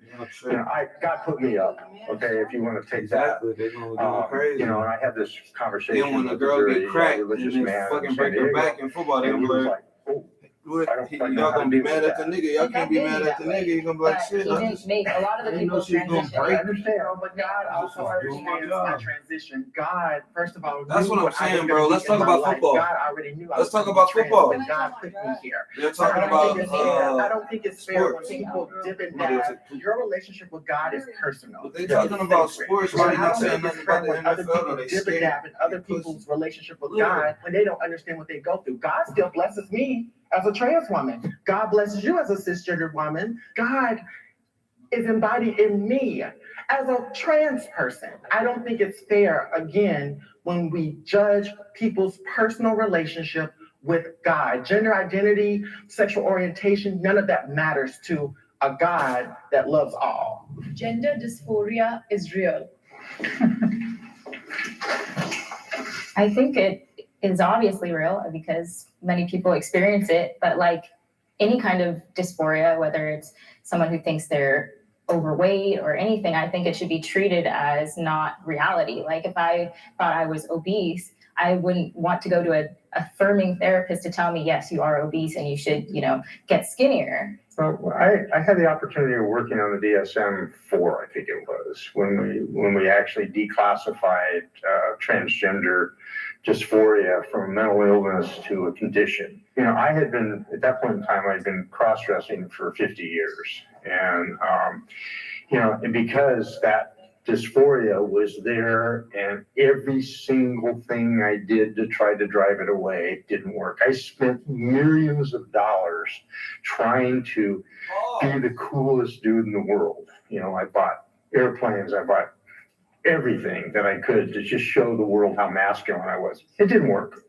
Yeah, God put me up, okay, if you want to take exactly. They're gonna go crazy. and I had this conversation Then when the with girl a very get cracked and religious they man in fucking San break her Diego, back in football, they're and gonna he was be like, oh, what? I don't Y'all know how gonna to be deal mad with at the that. nigga. Y'all can't be mad at the nigga. He's gonna be like, But shit, he I didn't just make a lot of I the didn't know people she was gonna transition. break. I understand, but God also Just doing my understands job. my transition. God, first of all, That's knew what I'm I was saying, gonna bro. be Let's in talk my about life. football. God already knew I Let's was talk gonna about be trans football. when God put me here. They're So I talking don't about think it's fair. I don't think it's fair when sports. people dip and What is dab. Your relationship with God is personal. But they It's talking about sacred. sports, So why I they not don't saying think it's nothing fair about the when other NFL, though? people They dip and scared. dab in other They pussy. people's relationship with Look. God when they don't understand what they go through. God still blesses me as a trans woman. God blesses you as a cisgender woman. God is embodied in me as a trans person. I don't think it's fair, again, when we judge people's personal relationship with God. Gender identity, sexual orientation, none of that matters to a God that loves all. Gender dysphoria is real. I think it is obviously real because many people experience it, but like any kind of dysphoria, whether it's someone who thinks they're overweight or anything, I think it should be treated as not reality. Like if I thought I was obese, I wouldn't want to go to a affirming therapist to tell me, yes, you are obese and you should, get skinnier. So I had the opportunity of working on the DSM-4, I think it was, when we actually declassified transgender dysphoria from mental illness to a condition. I had been, at that point in time, I'd been cross-dressing for 50 years. And, and because that dysphoria was there and every single thing I did to try to drive it away didn't work. I spent millions of dollars trying to be the coolest dude in the world. I bought airplanes, I bought everything that I could to just show the world how masculine I was. It didn't work.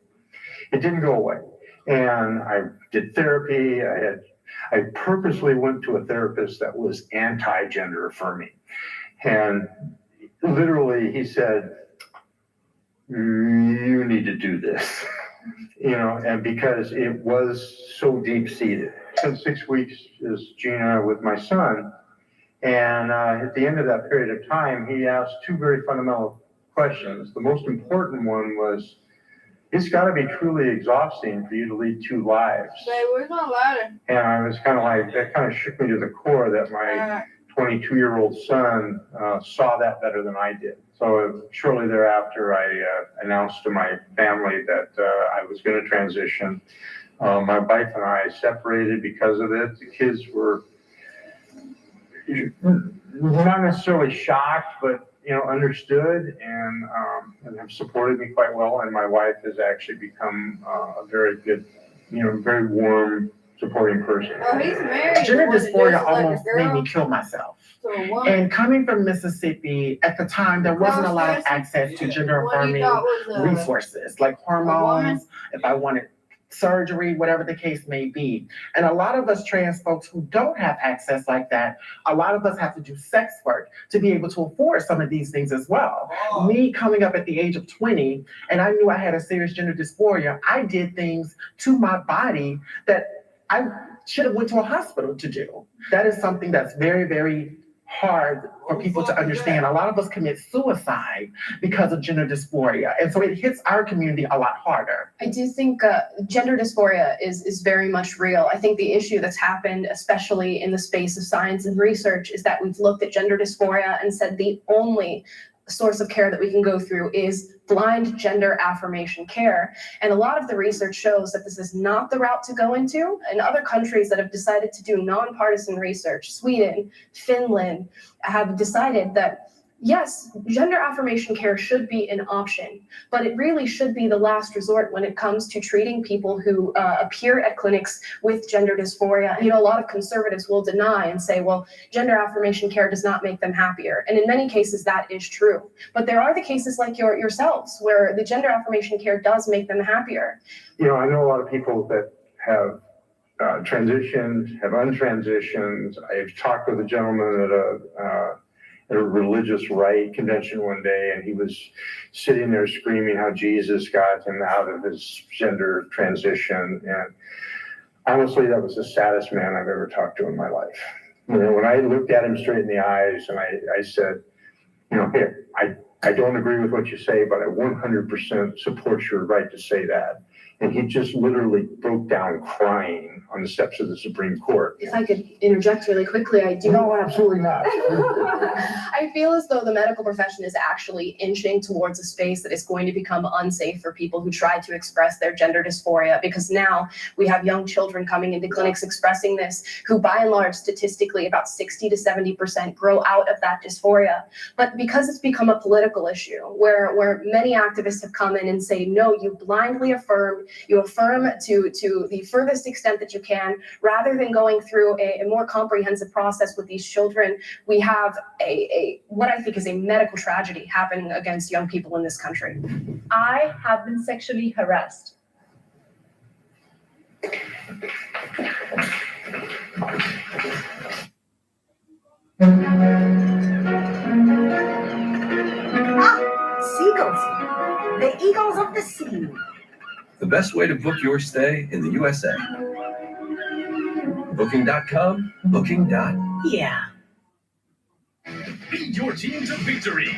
It didn't go away. And I did therapy. I purposely went to a therapist that was anti-gender affirming. And literally he said, you need to do this, and because it was so deep seated. Spent 6 weeks as Gina with my son. And at the end of that period of time, he asked two very fundamental questions. The most important one was, it's got to be truly exhausting for you to lead two lives. Babe, where's my ladder? And I was kind of like, that kind of shook me to the core that my 22-year-old son saw that better than I did. So shortly thereafter, I announced to my family that I was going to transition. My wife and I separated because of it. The kids were not necessarily shocked, but understood and have supported me quite well. And my wife has actually become a very good, very warm, supporting person. Oh, he's married. Gender The one that dysphoria dresses like a almost made girl. me kill myself. So a woman. And coming from Mississippi, at the time, there wasn't a lot of access to gender What you affirming thought was resources like hormones. If I wanted surgery, whatever the case may be. And a lot of us trans folks who don't have access like that, a lot of us have to do sex work to be able to afford some of these things as well. Me coming up at the age of 20, and I knew I had a serious gender dysphoria, I did things to my body that I should have went to a hospital to do. That is something that's very, very hard for people to understand. A lot of us commit suicide because of gender dysphoria. And so it hits our community a lot harder. I do think gender dysphoria is very much real. I think the issue that's happened, especially in the space of science and research, is that we've looked at gender dysphoria and said the only source of care that we can go through is blind gender affirmation care. And a lot of the research shows that this is not the route to go into. And other countries that have decided to do nonpartisan research, Sweden, Finland, have decided that yes, gender affirmation care should be an option, but it really should be the last resort when it comes to treating people who appear at clinics with gender dysphoria. You know, a lot of conservatives will deny and say, well, gender affirmation care does not make them happier. And in many cases, that is true. But there are the cases like yourselves where the gender affirmation care does make them happier. You know, I know a lot of people that have transitioned, have untransitioned. I've talked with a gentleman at a religious right convention one day, and he was sitting there screaming how Jesus got him out of his gender transition. And honestly, that was the saddest man I've ever talked to in my life. You know, when I looked at him straight in the eyes and I said, you know, here, I don't agree with what you say, but I 100% support your right to say that. And he just literally broke down crying on the steps of the Supreme Court. If I could interject really quickly, I do. No, absolutely not. I feel as though the medical profession is actually inching towards a space that is going to become unsafe for people who try to express their gender dysphoria, because now we have young children coming into clinics expressing this, who by and large, statistically, about 60 to 70% grow out of that dysphoria. But because it's become a political issue where many activists have come in and say, no, you blindly affirm, you affirm to the furthest extent that you can, rather than going through a more comprehensive process with these children, we have a what I think is a medical tragedy happening against young people in this country. I have been sexually harassed. Seagulls, the eagles of the sea. The best way to book your stay in the USA. Booking.com, booking.yeah. Lead your team to victory.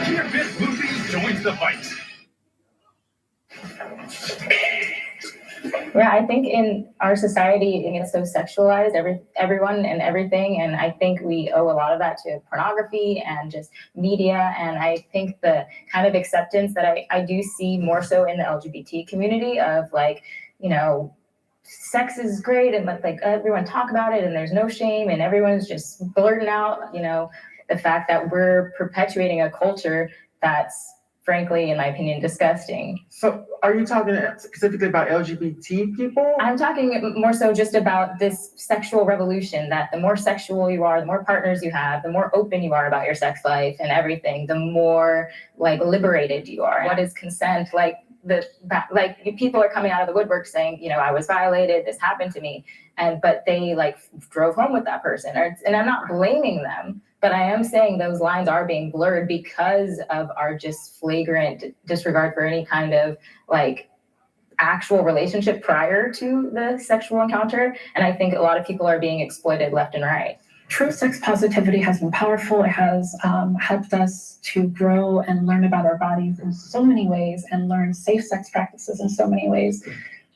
Gearbit Movies joins the fight. Yeah, I think in our society, it gets so sexualized, everyone and everything. And I think we owe a lot of that to pornography and just media. And I think the kind of acceptance that I do see more so in the LGBT community of like, you know, sex is great and let like everyone talk about it and there's no shame and everyone's just blurting out, you know, the fact that we're perpetuating a culture that's frankly, in my opinion, disgusting. So are you talking specifically about LGBT people? I'm talking more so just about this sexual revolution, that the more sexual you are, the more partners you have, the more open you are about your sex life and everything, the more like liberated you are. What is consent? Like people are coming out of the woodwork saying, you know, I was violated, this happened to me. But they like drove home with that person. And I'm not blaming them, but I am saying those lines are being blurred because of our just flagrant disregard for any kind of like actual relationship prior to the sexual encounter. And I think a lot of people are being exploited left and right. True sex positivity has been powerful. It has helped us to grow and learn about our bodies in so many ways and learn safe sex practices in so many ways.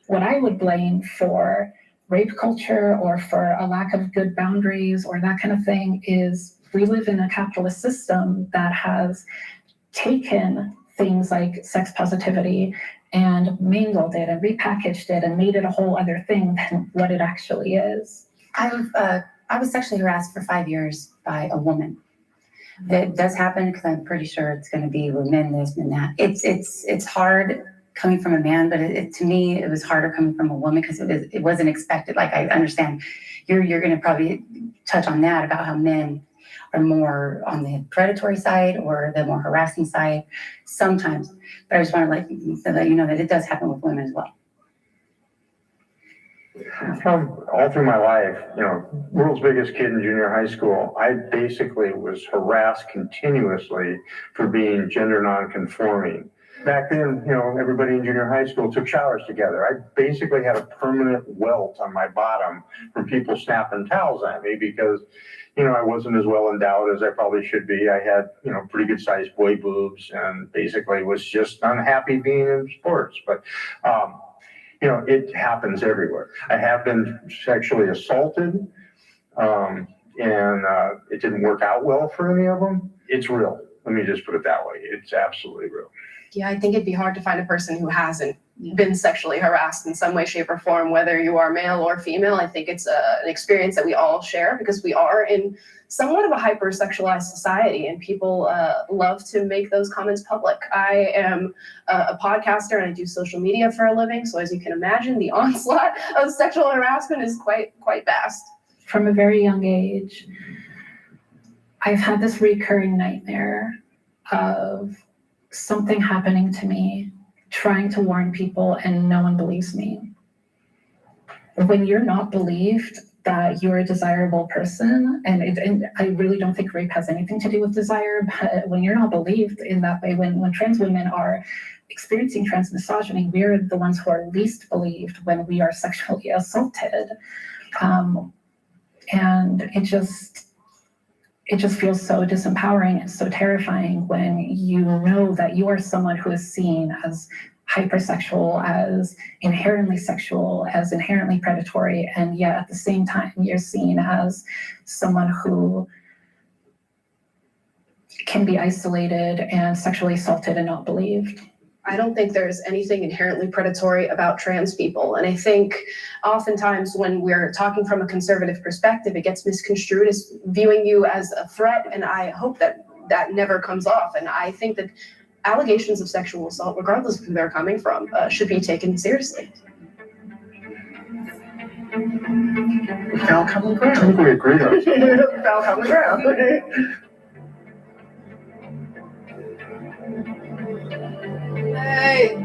What I would blame for rape culture or for a lack of good boundaries or that kind of thing is we live in a capitalist system that has taken things like sex positivity and mangled it and repackaged it and made it a whole other thing than what it actually is. I was sexually harassed for 5 years by a woman. That does happen because I'm pretty sure it's going to be with men this and that. It's hard coming from a man, but to me it was harder coming from a woman because it wasn't expected. Like I understand you're going to probably touch on that about how men are more on the predatory side or the more harassing side sometimes. But I just want to let you know that it does happen with women as well. All through my life, world's biggest kid in junior high school, I basically was harassed continuously for being gender non-conforming. Back then, everybody in junior high school took showers together. I basically had a permanent welt on my bottom from people snapping towels at me because, I wasn't as well endowed as I probably should be. I had, pretty good sized boy boobs and basically was just unhappy being in sports. But, it happens everywhere. I have been sexually assaulted, and it didn't work out well for any of them. It's real. Let me just put it that way. It's absolutely real. Yeah, I think it'd be hard to find a person who hasn't been sexually harassed in some way, shape, or form, whether you are male or female. I think it's an experience that we all share because we are in somewhat of a hypersexualized society, and people love to make those comments public. I am a podcaster and I do social media for a living, so as you can imagine, the onslaught of sexual harassment is quite vast. From a very young age, I've had this recurring nightmare of something happening to me, trying to warn people, and no one believes me. When you're not believed that you're a desirable person, and I really don't think rape has anything to do with desire, but when you're not believed in that way, when trans women are experiencing trans misogyny, we're the ones who are least believed when we are sexually assaulted. And it just feels so disempowering and so terrifying when you know that you are someone who is seen as hypersexual, as inherently sexual, as inherently predatory, and yet at the same time you're seen as someone who can be isolated and sexually assaulted and not believed. I don't think there's anything inherently predatory about trans people. And I think oftentimes when we're talking from a conservative perspective, it gets misconstrued as viewing you as a threat. And I hope that that never comes off. And I think that allegations of sexual assault, regardless of who they're coming from, should be taken seriously. We found common ground. I think we agreed on something. We found common ground. Hey.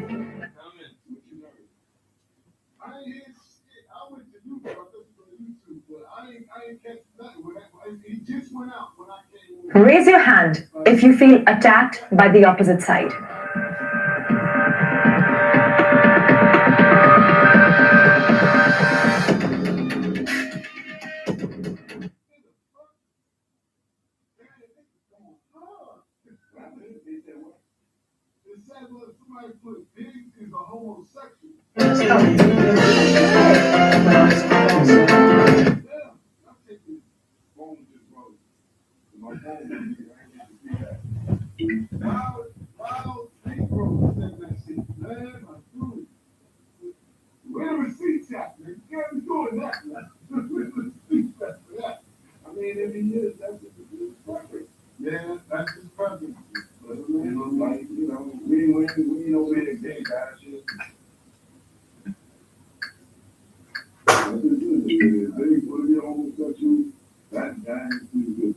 Raise your hand if you feel attacked by the opposite side. Where the receipts at? Man, you can't be doing that. I mean, if he is, that's his preference. Yeah, that's his preference. But it looks like, we ain't over here to get that shit. That's what it is. They put it on homosexual, that is good.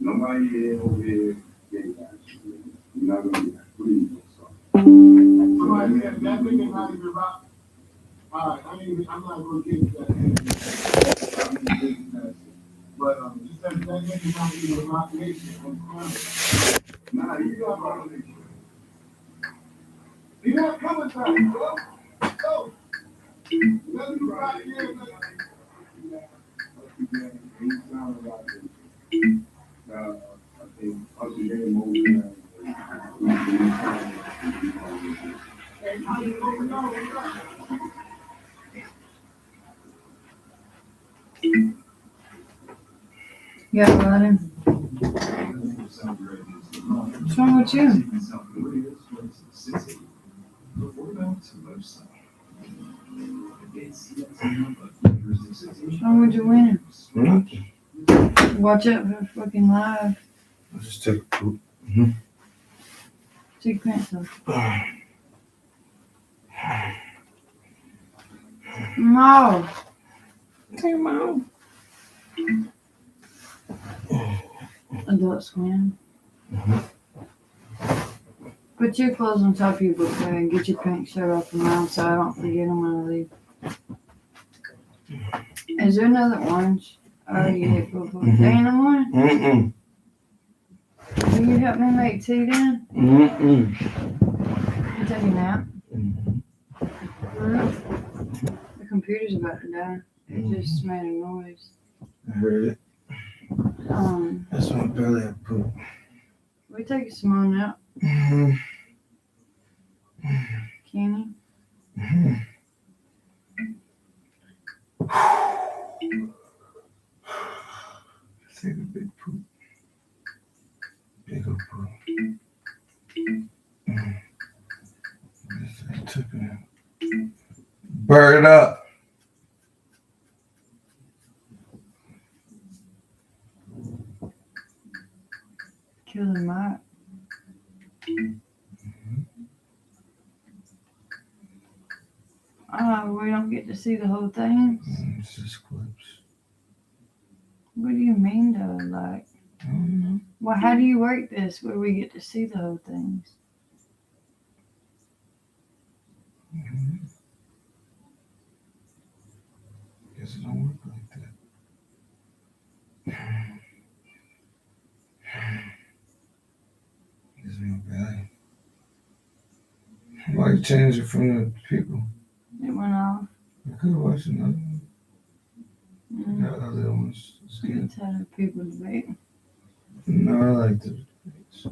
Nobody here over here getting that shit. You're not gonna get that. Please don't stop. Somebody said that nigga not even rock. All right, I'm not going to get into that. But just that nigga not even rock nation. Nah, you got rock nation. You not coming time, bro. Go. Let me rock here. I think us again more Yeah, Ronnie. What's wrong with you? What's wrong with your winning? Watch out for fucking live. I just took. Take pants off. No. Come on. Adult Swim. Put your clothes on top of your book bag and get your pink shirt off the mouth so I don't forget them when I leave. Is there another orange? I already ate before. There ain't no one? Mm-mm. Will you help me make tea then? Mm-mm. You take a nap? Mm-hmm. The computer's about to die. It just made a noise. I heard it. That's my belly I poop. We take a small nap. Mm-hmm. Kenny? Mm-hmm. Take a big poop. Big old poop. I took it. Burn it up. Kill the mic. We don't get to see the whole thing. It's just clips. What do you mean though? Like, I don't know. well, how do you work this where we get to see the whole things? Guess it don't work like that. Gives me a belly. Why you change it from the people? It went off. I could watch another one. Mm. Got other ones. It's good. I'm tired of people debating. No, I like the debates.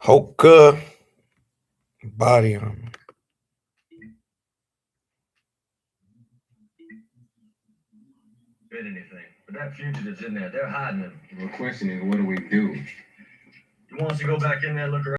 Hoka body armor. Anything, but that fugitive's in there. They're hiding him. The question is, what do we do? You want us to go back in there and look around?